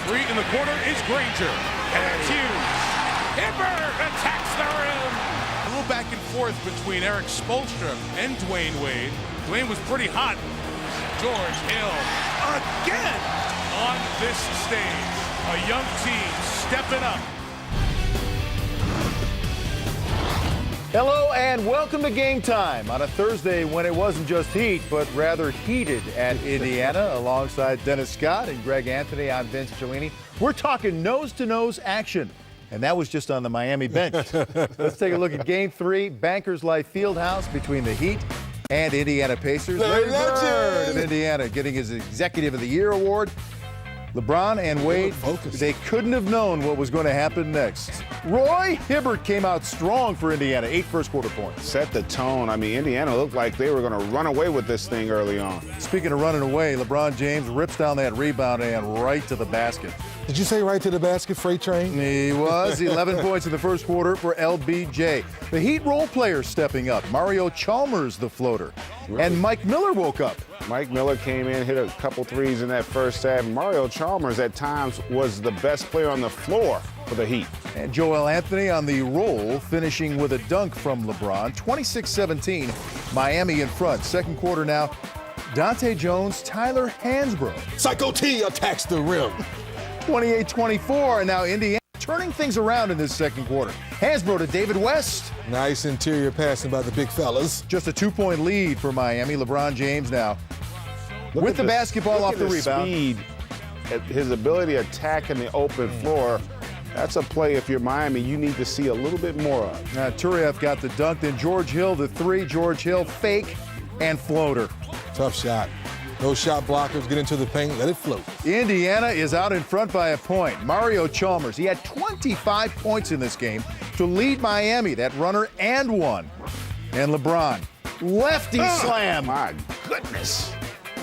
Three in the corner is Granger. And it's huge. Hibbert attacks the rim. A little back and forth between Eric Spoelstra and Dwayne Wade. Dwayne was pretty hot. George Hill again on this stage. A young team stepping up. Hello and welcome to Game Time on a Thursday when it wasn't just heat, but rather heated at Indiana. Alongside Dennis Scott and Greg Anthony, I'm Vince Cellini. We're talking nose-to-nose action, and that was just on the Miami bench. Let's take a look at Game 3, Bankers Life Fieldhouse between the Heat and Indiana Pacers. Larry Bird of Indiana getting his Executive of the Year award. LeBron and Wade, they couldn't have known what was going to happen next. Roy Hibbert came out strong for Indiana, 8 first-quarter points. Set the tone. I mean, Indiana looked like they were going to run away with this thing early on. Speaking of running away, LeBron James rips down that rebound and right to the basket. Did you say right to the basket, freight train? He was. 11 points in the first quarter for LBJ. The Heat role players stepping up. Mario Chalmers, the floater. Really? And Mike Miller woke up. Mike Miller came in, hit a couple threes in that first half. Mario Chalmers at times was the best player on the floor for the Heat. And Joel Anthony on the roll, finishing with a dunk from LeBron. 26-17, Miami in front. Second quarter now, Dante Jones, Tyler Hansbrough. Psycho T attacks the rim. 28-24, and now Indiana turning things around in this second quarter. Hansbrough to David West. Nice interior passing by the big fellas. Just a 2-point lead for Miami. LeBron James now with the basketball off the rebound. Speed, his ability to attack in the open floor. That's a play, if you're Miami, you need to see a little bit more of. Turiev got the dunk, then George Hill the three. George Hill fake and floater. Tough shot. Those shot blockers get into the paint, let it float. Indiana is out in front by a point. Mario Chalmers, he had 25 points in this game to lead Miami, that runner and one. And LeBron, lefty slam. My goodness.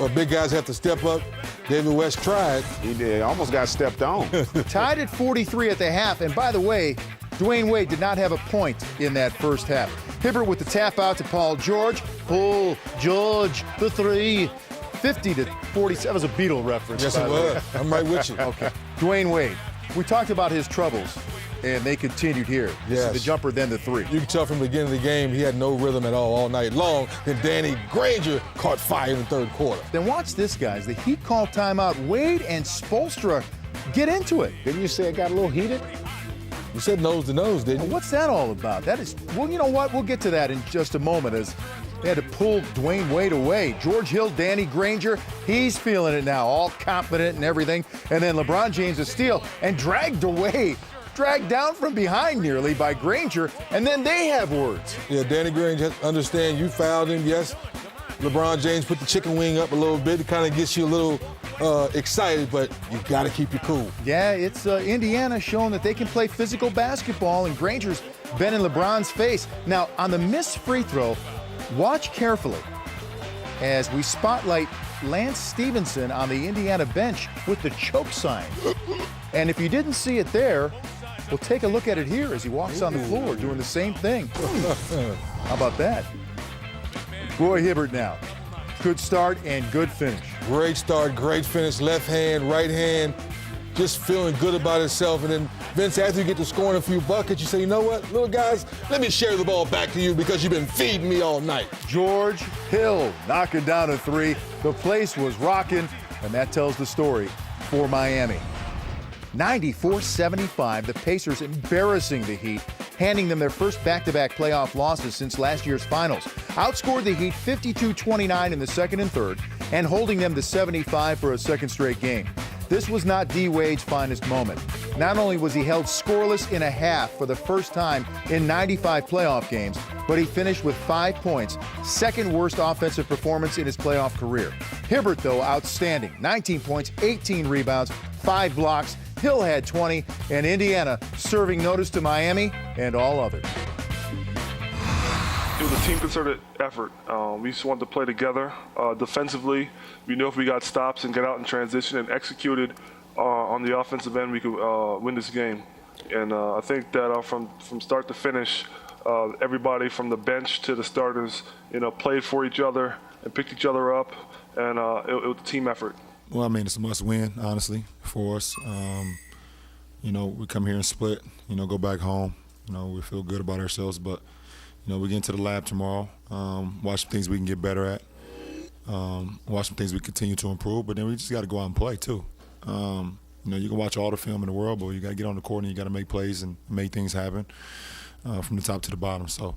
Well, big guys have to step up. David West tried. He did, almost got stepped on. Tied at 43 at the half, and by the way, Dwayne Wade did not have a point in that first half. Hibbert with the tap out to Paul George. Paul George, the three. 50-47. That was a Beatle reference. Yes, it was. I'm right with you. Okay. Dwayne Wade. We talked about his troubles, and they continued here. This is the jumper, then the three. You can tell from the beginning of the game, he had no rhythm at all night long. Then Danny Granger caught fire in the third quarter. Then watch this, guys. The Heat called timeout. Wade and Spoelstra get into it. Didn't you say it got a little heated? You said nose to nose, didn't you? Well, what's that all about? That is, well, you know what? We'll get to that in just a moment as they had to pull Dwayne Wade away. George Hill, Danny Granger, he's feeling it now, all confident and everything. And then LeBron James a steal and dragged down from behind nearly by Granger, and then they have words. Yeah, Danny Granger, understand you fouled him, yes. LeBron James put the chicken wing up a little bit. It kind of gets you a little excited, but you got to keep your cool. Yeah, it's Indiana showing that they can play physical basketball, and Granger's been in LeBron's face. Now, on the missed free throw, watch carefully as we spotlight Lance Stevenson on the Indiana bench with the choke sign. And if you didn't see it there, we'll take a look at it here as he walks on the floor doing the same thing. How about that? Roy Hibbert now. Good start and good finish. Great start, great finish, left hand, right hand, just feeling good about himself. And then, Vince, after you get to scoring a few buckets, you say, you know what, little guys, let me share the ball back to you because you've been feeding me all night. George Hill knocking down a three. The place was rocking, and that tells the story for Miami. 94-75, the Pacers embarrassing the Heat, handing them their first back-to-back playoff losses since last year's finals. Outscored the Heat 52-29 in the second and third, and holding them to 75 for a second straight game. This was not D. Wade's finest moment. Not only was he held scoreless in a half for the first time in 95 playoff games, but he finished with 5 points, second worst offensive performance in his playoff career. Hibbert, though, outstanding. 19 points, 18 rebounds, 5 blocks. Hill had 20, and Indiana serving notice to Miami and all others. It was a team concerted effort. We just wanted to play together. Defensively, we knew if we got stops and get out in transition and executed on the offensive end, we could win this game. And I think that from start to finish, everybody from the bench to the starters, played for each other and picked each other up, and it was a team effort. Well, I mean, it's a must-win, honestly, for us. You know, we come here and split, you know, go back home. You know, we feel good about ourselves, but, you know, we get into the lab tomorrow, watch some things we can get better at, watch some things we continue to improve, but then we just got to go out and play, too. You know, you can watch all the film in the world, but you got to get on the court and you got to make plays and make things happen from the top to the bottom. So,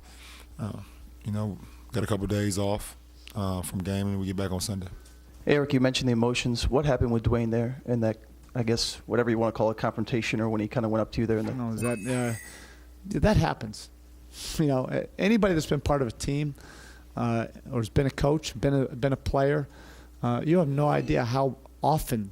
you know, got a couple of days off from game, and we get back on Sunday. Eric, you mentioned the emotions. What happened with Dwayne there in that, I guess, whatever you want to call it, confrontation, or when he kind of went up to you there? That happens. You know, anybody that's been part of a team or has been a coach, been a player, you have no idea how often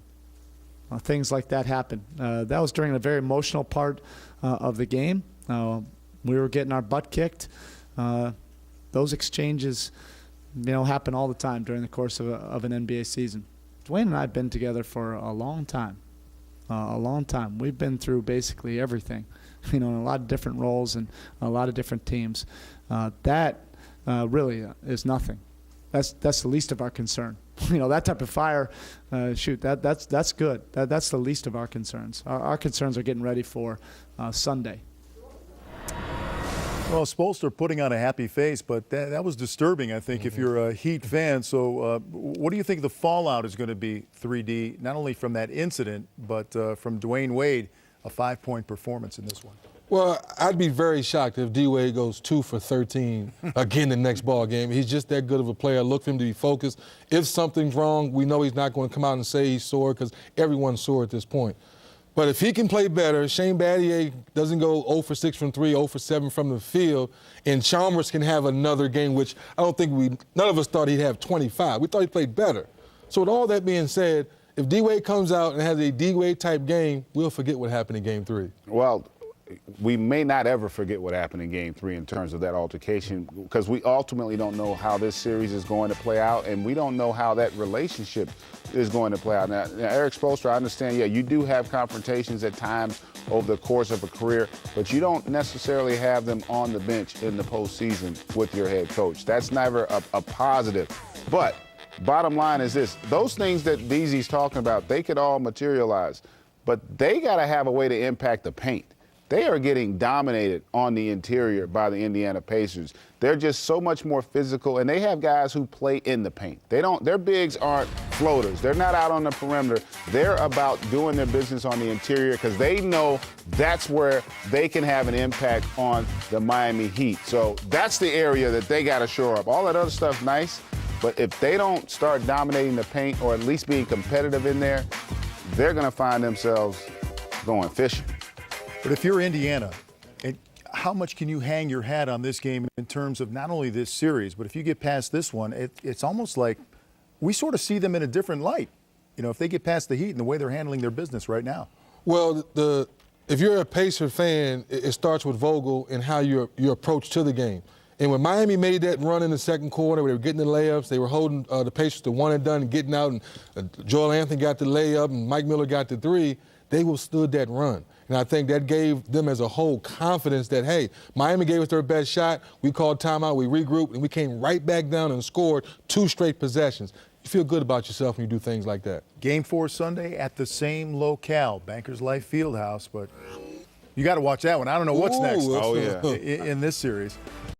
things like that happen. That was during a very emotional part of the game. We were getting our butt kicked. Those exchanges, you know, happen all the time during the course of an NBA season. Dwayne and I have been together for a long time. We've been through basically everything, you know, in a lot of different roles and a lot of different teams. That really is nothing. That's the least of our concern. You know, that type of fire, that's good. That's the least of our concerns. Our concerns are getting ready for Sunday. Well, Spoelstra putting on a happy face, but that was disturbing, I think, if you're a Heat fan. So what do you think the fallout is going to be, 3D, not only from that incident, but from Dwayne Wade, a 5-point performance in this one? Well, I'd be very shocked if D-Wade goes 2 for 13 again the next ball game. He's just that good of a player. Look for him to be focused. If something's wrong, we know he's not going to come out and say he's sore, because everyone's sore at this point. But if he can play better, Shane Battier doesn't go 0 for 6 from 3, 0 for 7 from the field, and Chalmers can have another game, which I don't think none of us thought he'd have 25. We thought he played better. So with all that being said, if D-Wade comes out and has a D-Wade type game, we'll forget what happened in Game 3. Well, we may not ever forget what happened in Game 3 in terms of that altercation, because we ultimately don't know how this series is going to play out, and we don't know how that relationship is going to play out. Now Eric Spoelstra, I understand, yeah, you do have confrontations at times over the course of a career, but you don't necessarily have them on the bench in the postseason with your head coach. That's never a positive. But bottom line is this: those things that DZ's talking about, they could all materialize, but they got to have a way to impact the paint. They are getting dominated on the interior by the Indiana Pacers. They're just so much more physical, and they have guys who play in the paint. Their bigs aren't floaters. They're not out on the perimeter. They're about doing their business on the interior, because they know that's where they can have an impact on the Miami Heat. So that's the area that they got to shore up. All that other stuff's nice, but if they don't start dominating the paint, or at least being competitive in there, they're going to find themselves going fishing. But if you're Indiana, how much can you hang your hat on this game in terms of not only this series, but if you get past this one, it's almost like we sort of see them in a different light, you know, if they get past the Heat and the way they're handling their business right now? Well, if you're a Pacer fan, it starts with Vogel and how your approach to the game. And when Miami made that run in the second quarter, they were getting the layups, they were holding the Pacers to 1 and done and getting out, and Joel Anthony got the layup and Mike Miller got the 3, they withstood that run. And I think that gave them as a whole confidence that, hey, Miami gave us their best shot, we called timeout, we regrouped, and we came right back down and scored 2 straight possessions. You feel good about yourself when you do things like that. Game 4 Sunday at the same locale, Bankers Life Fieldhouse, but you got to watch that one. I don't know what's next oh, yeah. in this series.